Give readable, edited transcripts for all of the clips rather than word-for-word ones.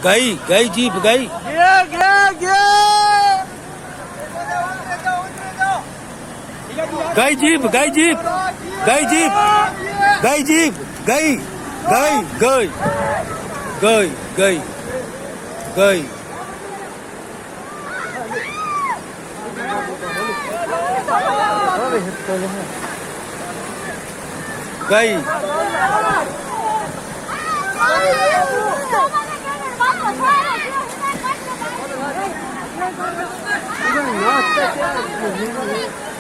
गई गई जीप गई गई जीप गई जीप गई जीप गई जीप गई गई गई गई गई गई गई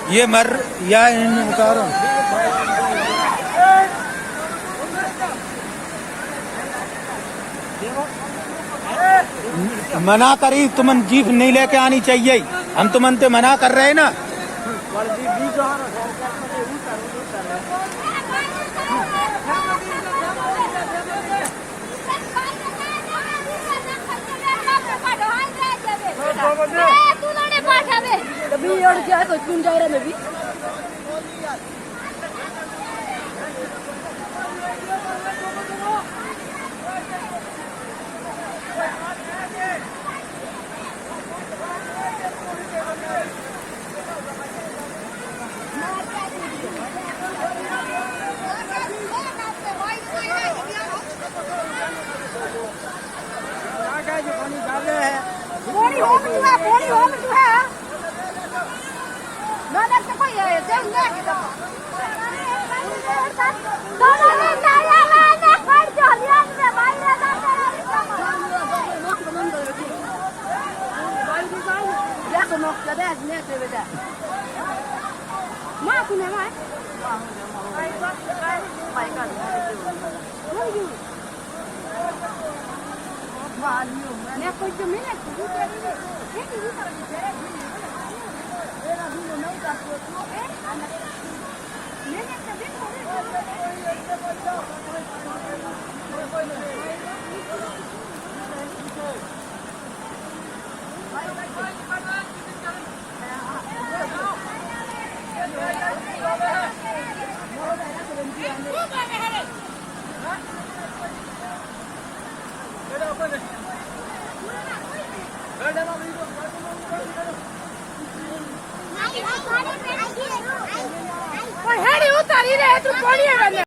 ये मर या इन उतारो मना करी तुमन जीप नहीं लेके आनी चाहिए हम तुमन ते मना कर रहे हैं ना उतारी रहे तू